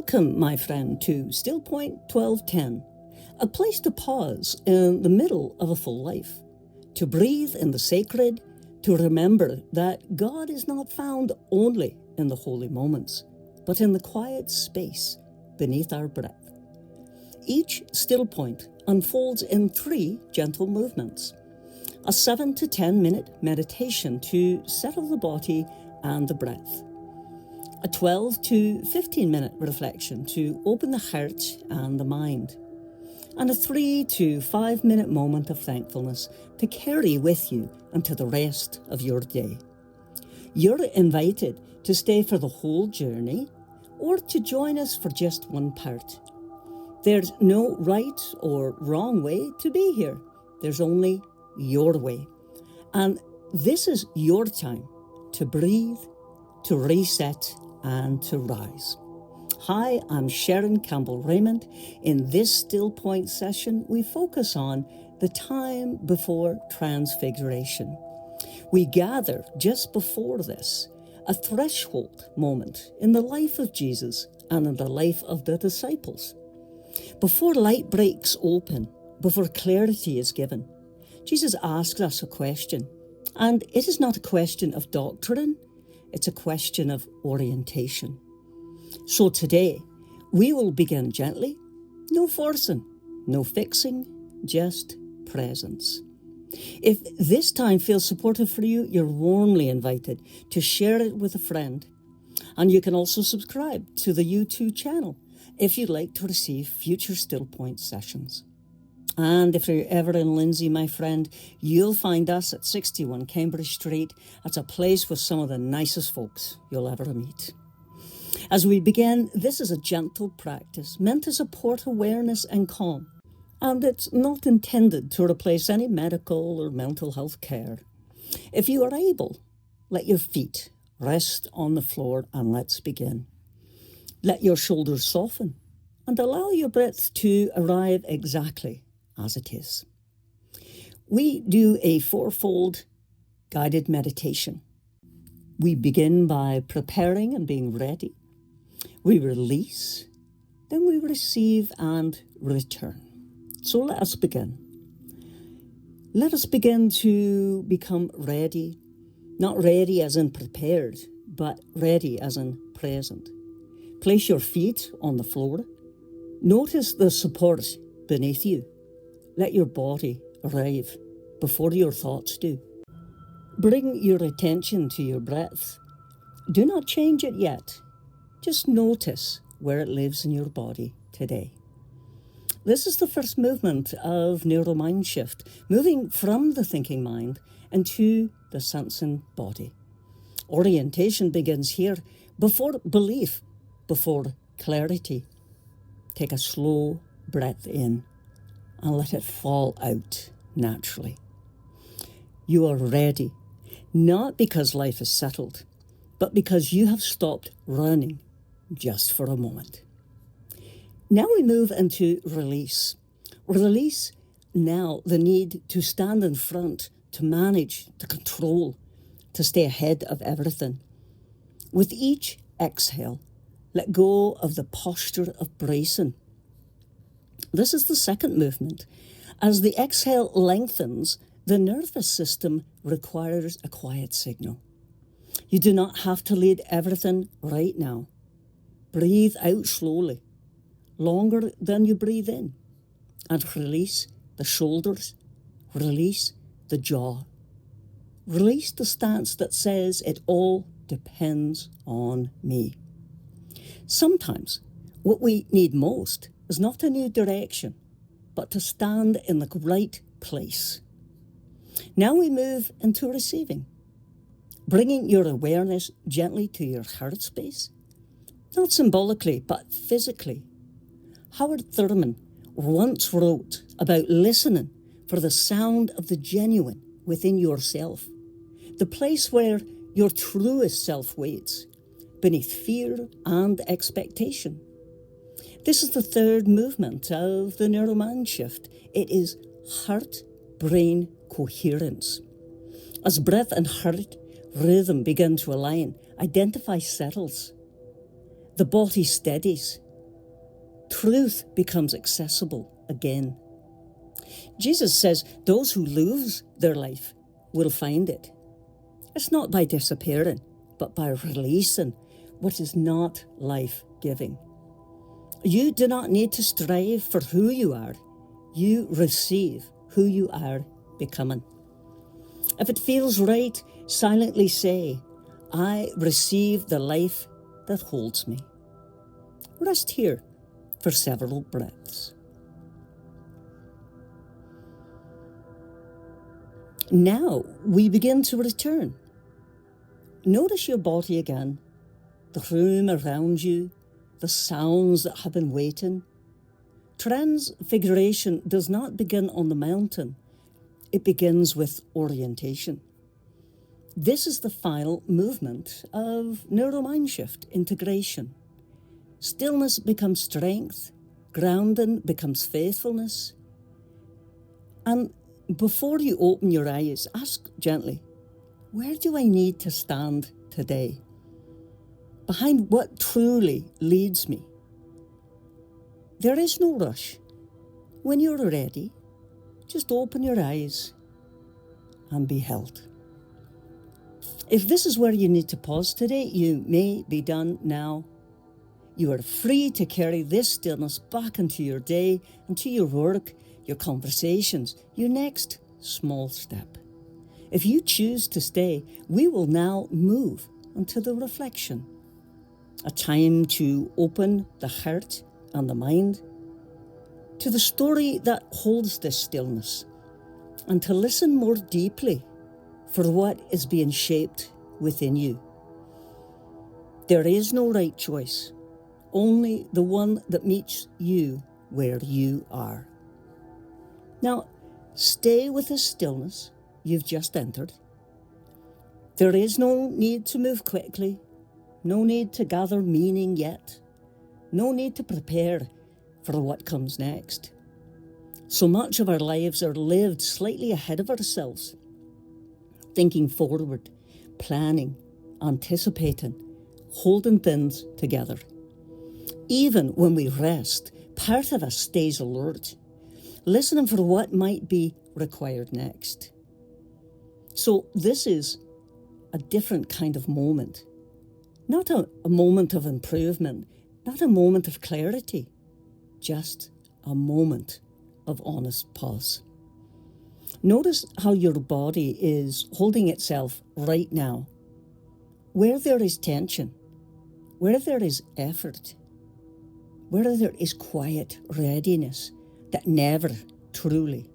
Welcome, my friend, to Still Point 1210, a place to pause in the middle of a full life, to breathe in the sacred, to remember that God is not found only in the holy moments, but in the quiet space beneath our breath. Each still point unfolds in 3 gentle movements: a 7 to 10 minute meditation to settle the body and the breath, a 12 to 15 minute reflection to open the heart and the mind, and a 3 to 5 minute moment of thankfulness to carry with you into the rest of your day. You're invited to stay for the whole journey or to join us for just one part. There's no right or wrong way to be here. There's only your way. And this is your time to breathe, to reset, and to rise. Hi, I'm Sharon Campbell-Rayment. In this Still Point session, we focus on the time before transfiguration. We gather just before this, a threshold moment in the life of Jesus and in the life of the disciples. Before light breaks open, before clarity is given, Jesus asks us a question. And it is not a question of doctrine, it's a question of orientation. So today, we will begin gently, no forcing, no fixing, just presence. If this time feels supportive for you, you're warmly invited to share it with a friend. And you can also subscribe to the YouTube channel if you'd like to receive future Still Point sessions. And if you're ever in Lindsay, my friend, you'll find us at 61 Cambridge Street. That's a place with some of the nicest folks you'll ever meet. As we begin, this is a gentle practice meant to support awareness and calm. And it's not intended to replace any medical or mental health care. If you are able, let your feet rest on the floor and let's begin. Let your shoulders soften and allow your breath to arrive exactly as it is. We do a 4-fold guided meditation. We begin by preparing and being ready. We release, then we receive and return. So let us begin. Let us begin to become ready, not ready as in prepared, but ready as in present. Place your feet on the floor. Notice the support beneath you. Let your body arrive before your thoughts do. Bring your attention to your breath. Do not change it yet. Just notice where it lives in your body today. This is the first movement of neuromind shift, moving from the thinking mind into the sensing body. Orientation begins here, before belief, before clarity. Take a slow breath in and let it fall out naturally. You are ready, not because life is settled, but because you have stopped running just for a moment. Now we move into release. Release now the need to stand in front, to manage, to control, to stay ahead of everything. With each exhale, let go of the posture of bracing. This is the second movement. As the exhale lengthens, the nervous system requires a quiet signal. You do not have to lead everything right now. Breathe out slowly, longer than you breathe in, and release the shoulders, release the jaw. Release the stance that says it all depends on me. Sometimes what we need most is not a new direction, but to stand in the right place. Now we move into receiving, bringing your awareness gently to your heart space, not symbolically, but physically. Howard Thurman once wrote about listening for the sound of the genuine within yourself, the place where your truest self waits, beneath fear and expectation. This is the third movement of the neuromind shift. It is heart-brain coherence. As breath and heart rhythm begin to align, identify settles. The body steadies, Truth becomes accessible again. Jesus says those who lose their life will find it. It's not by disappearing, but by releasing what is not life-giving. You do not need to strive for who you are. You receive who you are becoming. If it feels right, silently say, I receive the life that holds me. Rest here for several breaths. Now we begin to return. Notice your body again, the room around you, the sounds that have been waiting. Transfiguration does not begin on the mountain. It begins with orientation. This is the final movement of neuromind shift integration. Stillness becomes strength, grounding becomes faithfulness. And before you open your eyes, ask gently, where do I need to stand today? Behind what truly leads me? There is no rush. When you're ready, just open your eyes and be held. If this is where you need to pause today, you may be done now. You are free to carry this stillness back into your day, into your work, your conversations, your next small step. If you choose to stay, we will now move into the reflection, a time to open the heart and the mind to the story that holds this stillness, and to listen more deeply for what is being shaped within you. There is no right choice, only the one that meets you where you are. Now, stay with the stillness you've just entered. There is no need to move quickly, no need to gather meaning yet, no need to prepare for what comes next. So much of our lives are lived slightly ahead of ourselves, thinking forward, planning, anticipating, holding things together. Even when we rest, part of us stays alert, listening for what might be required next. So this is a different kind of moment, not a moment of improvement, not a moment of clarity, just a moment of honest pause. Notice how your body is holding itself right now. Where there is tension, where there is effort, where there is quiet readiness that never truly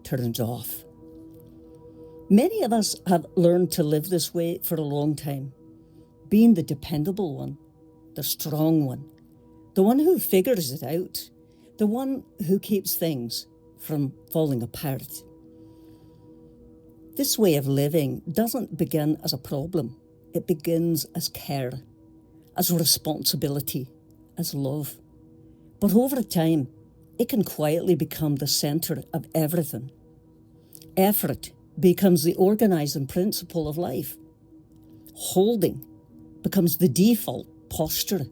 turns off. Many of us have learned to live this way for a long time, being the dependable one, the strong one, the one who figures it out, the one who keeps things from falling apart. This way of living doesn't begin as a problem. It begins as care, as responsibility, as love. But over time, it can quietly become the center of everything. Effort becomes the organizing principle of life. Holding becomes the default posture.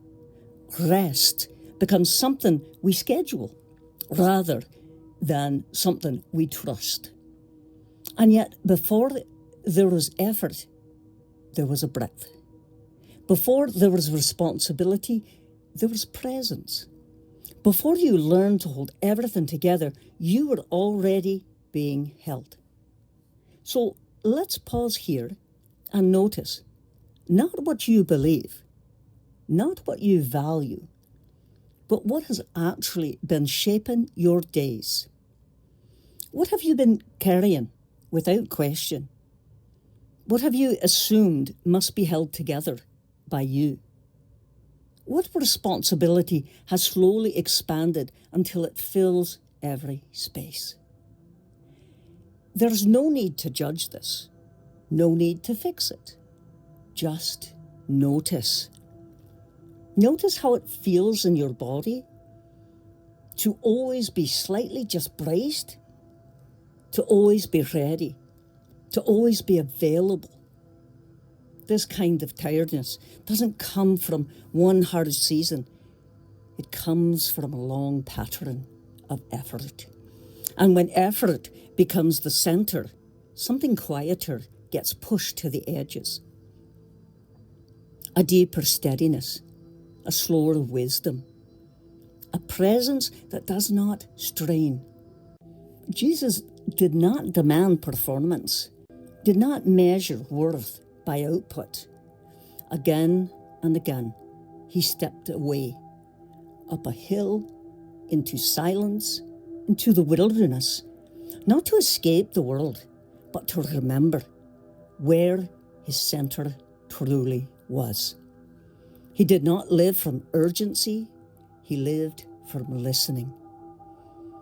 Rest becomes something we schedule rather than something we trust. And yet, before there was effort, there was a breath. Before there was responsibility, there was presence. Before you learned to hold everything together, you were already being held. So let's pause here and notice not what you believe, not what you value, but what has actually been shaping your days. What have you been carrying without question? What have you assumed must be held together by you? What responsibility has slowly expanded until it fills every space? There's no need to judge this, no need to fix it. Just notice. Notice how it feels in your body to always be slightly just braced, to always be ready, to always be available. This kind of tiredness doesn't come from one hard season. It comes from a long pattern of effort. And when effort becomes the center, something quieter gets pushed to the edges. A deeper steadiness, a slower wisdom, a presence that does not strain. Jesus did not demand performance, did not measure worth by output. Again and again, he stepped away, up a hill, into silence, into the wilderness, not to escape the world, but to remember where his center truly was. He did not live from urgency, he lived from listening.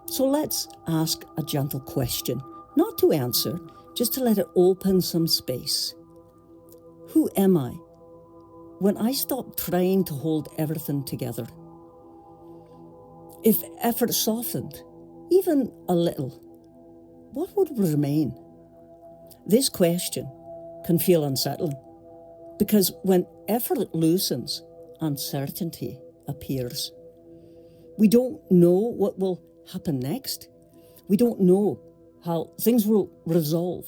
So let's ask a gentle question, not to answer, just to let it open some space. Who am I when I stop trying to hold everything together? If effort softened, even a little, what would remain? This question can feel unsettling, because when effort loosens, uncertainty appears. We don't know what will happen next. We don't know how things will resolve.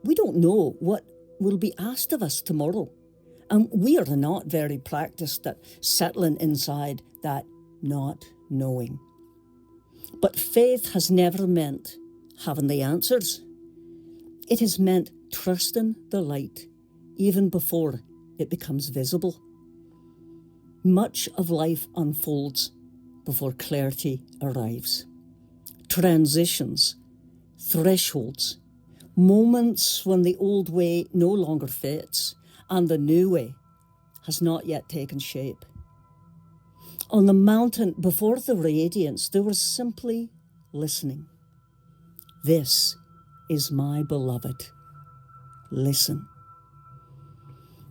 We don't know what will be asked of us tomorrow. And we are not very practiced at settling inside that not knowing. But faith has never meant having the answers. It has meant trusting the light even before it becomes visible. Much of life unfolds before clarity arrives. Transitions, thresholds, moments when the old way no longer fits and the new way has not yet taken shape. On the mountain before the radiance, there was simply listening. This is my beloved. Listen.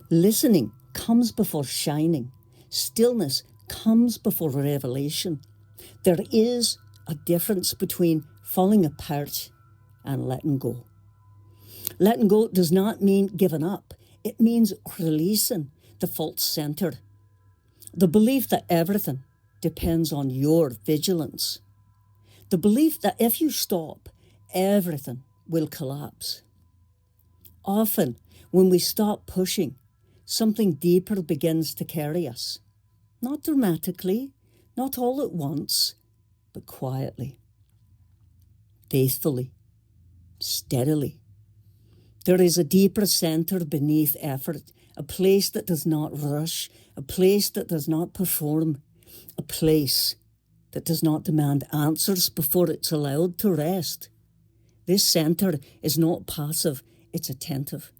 Listening comes before shining. Stillness comes before revelation. There is a difference between falling apart and letting go. Letting go does not mean giving up. It means releasing the false center. The belief that everything depends on your vigilance. The belief that if you stop, everything will collapse. Often, when we stop pushing, something deeper begins to carry us. Not dramatically, not all at once, but quietly, faithfully, steadily. There is a deeper center beneath effort, a place that does not rush, a place that does not perform, a place that does not demand answers before it's allowed to rest. This center is not passive, it's attentive.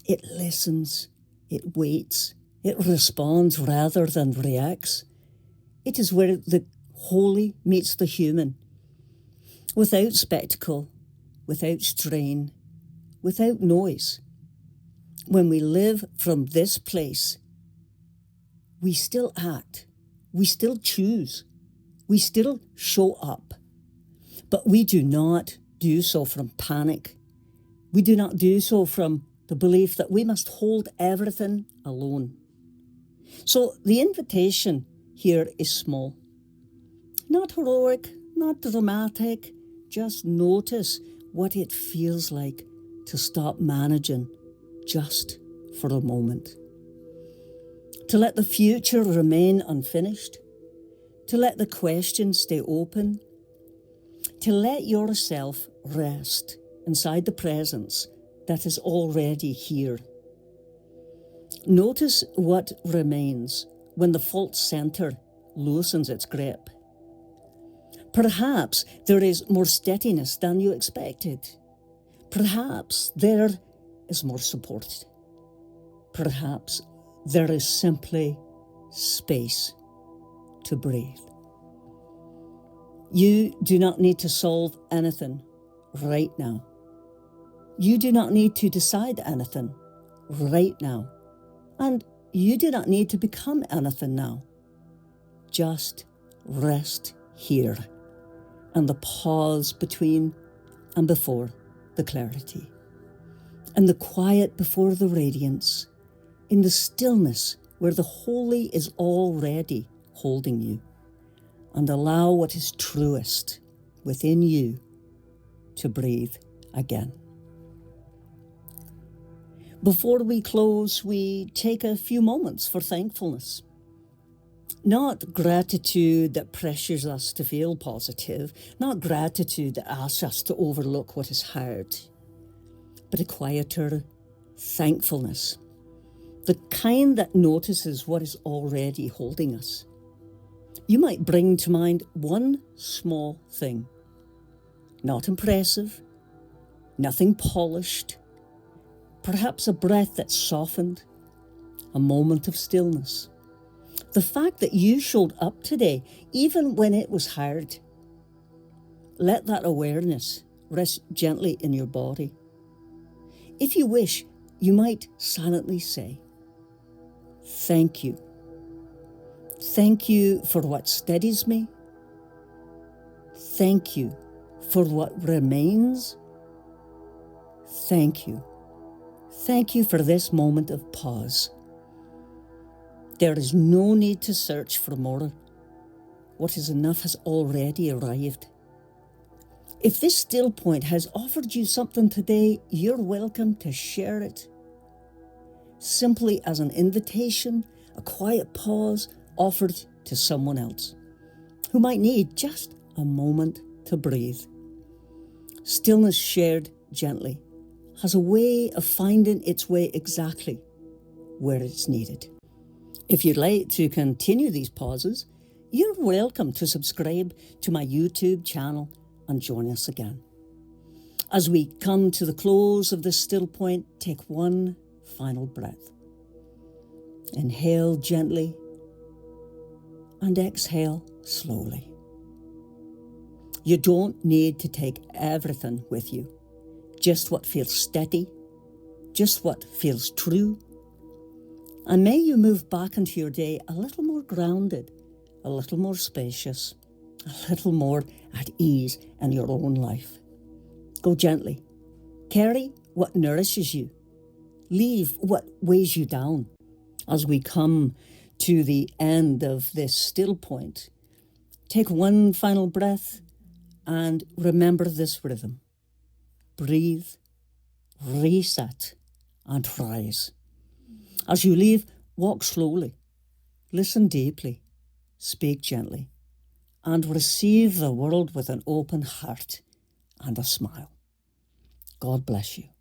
It listens, it waits, it responds rather than reacts. It is where the holy meets the human, without spectacle, without strain, without noise. When we live from this place, we still act, we still choose, we still show up, but we do not do so from panic. We do not do so from the belief that we must hold everything alone. So the invitation here is small. Not heroic, not dramatic, just notice what it feels like to stop managing just for a moment. To let the future remain unfinished, to let the questions stay open, to let yourself rest inside the presence that is already here. Notice what remains when the false center loosens its grip. Perhaps there is more steadiness than you expected. Perhaps there is more support. Perhaps there is simply space to breathe. You do not need to solve anything right now. You do not need to decide anything right now. And you do not need to become anything now. Just rest here and the pause between and before the clarity, and the quiet before the radiance, in the stillness where the holy is already holding you, and allow what is truest within you to breathe again. Before we close, we take a few moments for thankfulness. Not gratitude that pressures us to feel positive, not gratitude that asks us to overlook what is hard, but a quieter thankfulness, the kind that notices what is already holding us. You might bring to mind one small thing, not impressive, nothing polished, perhaps a breath that softened, a moment of stillness. The fact that you showed up today, even when it was hard. Let that awareness rest gently in your body. If you wish, you might silently say, "Thank you. Thank you for what steadies me. Thank you for what remains. Thank you. Thank you for this moment of pause." There is no need to search for more. What is enough has already arrived. If this still point has offered you something today, you're welcome to share it. Simply as an invitation, a quiet pause offered to someone else who might need just a moment to breathe. Stillness shared gently has a way of finding its way exactly where it's needed. If you'd like to continue these pauses, you're welcome to subscribe to my YouTube channel and join us again. As we come to the close of this still point, take one final breath. Inhale gently and exhale slowly. You don't need to take everything with you, just what feels steady, just what feels true. And may you move back into your day a little more grounded, a little more spacious, a little more at ease in your own life. Go gently. Carry what nourishes you. Leave what weighs you down. As we come to the end of this still point, take one final breath and remember this rhythm. Breathe, reset, and rise. As you leave, walk slowly, listen deeply, speak gently, and receive the world with an open heart and a smile. God bless you.